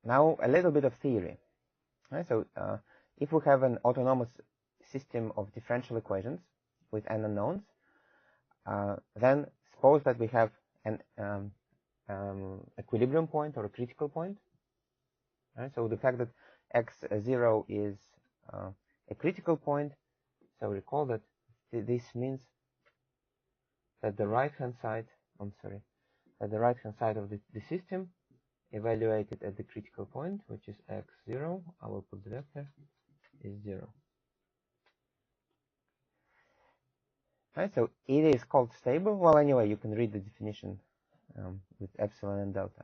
Now a little bit of theory. Right? So if we have an autonomous system of differential equations with n unknowns, then suppose that we have an equilibrium point or a critical point. Right? So the fact that x0 is a critical point, so recall that this means that the right-hand side, that the right-hand side of the system evaluated at the critical point, which is x0, I will put the vector, is 0. Right, so it is called stable. Well, anyway, you can read the definition with epsilon and delta.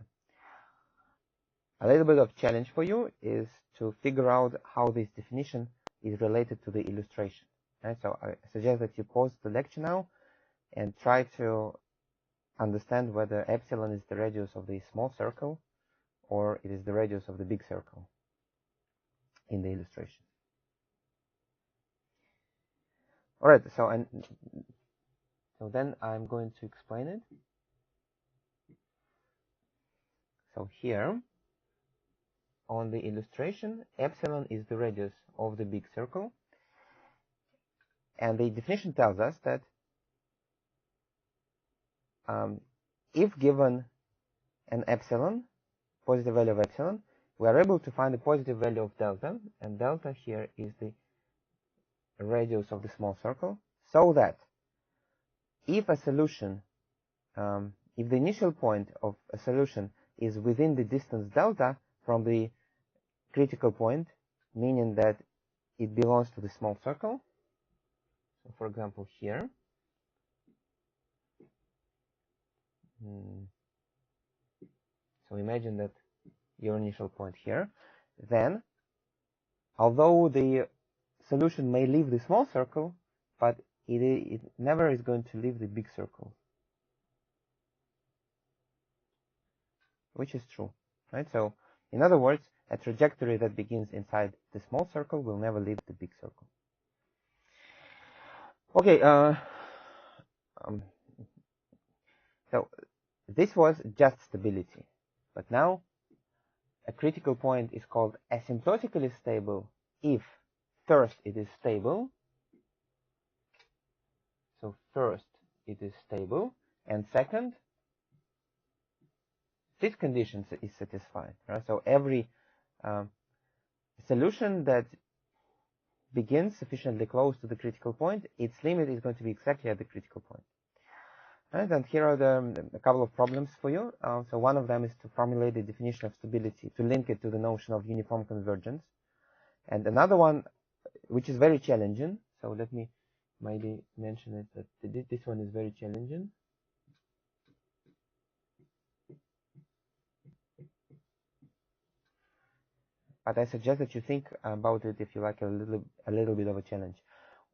A little bit of challenge for you is to figure out how this definition is related to the illustration. Right, so I suggest that you pause the lecture now and try to understand whether epsilon is the radius of the small circle or it is the radius of the big circle in the illustration. All right, so then I'm going to explain it. So here on the illustration, epsilon is the radius of the big circle, and the definition tells us that if given an epsilon, positive value of epsilon, we are able to find the positive value of delta, and delta here is the radius of the small circle, so that if a solution, if the initial point of a solution is within the distance delta from the critical point, meaning that it belongs to the small circle, so for example here, so imagine that your initial point here, then although the solution may leave the small circle, but it never is going to leave the big circle, which is true, right? So in other words, a trajectory that begins inside the small circle will never leave the big circle. Okay, so this was just stability, but now a critical point is called asymptotically stable if first it is stable. So first it is stable, and second, this condition is satisfied. Right? So every solution that begins sufficiently close to the critical point, its limit is going to be exactly at the critical point. Right? And here are a couple of problems for you. So one of them is to formulate the definition of stability, to link it to the notion of uniform convergence. And another one, which is very challenging, so let me maybe mention it, that this one is very challenging. But I suggest that you think about it if you like a little bit of a challenge.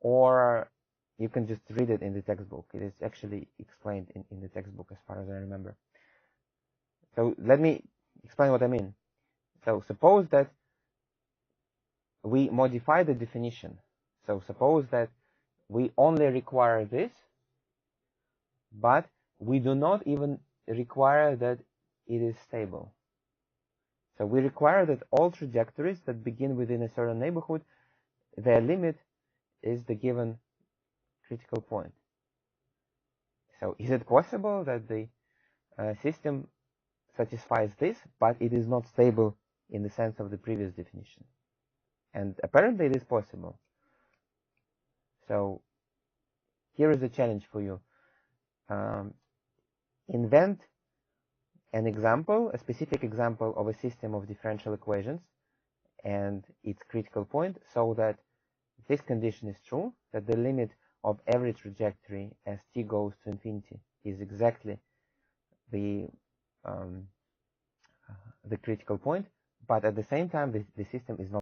Or you can just read it in the textbook. It is actually explained in the textbook as far as I remember. So let me explain what I mean. So suppose that we modify the definition. So suppose that we only require this, but we do not even require that it is stable. So we require that all trajectories that begin within a certain neighborhood, their limit is the given critical point. So is it possible that the system satisfies this, but it is not stable in the sense of the previous definition? And apparently it is possible. So here is a challenge for you. Invent an example, a specific example of a system of differential equations and its critical point, so that this condition is true, that the limit of every trajectory as t goes to infinity is exactly the critical point, but at the same time the system is not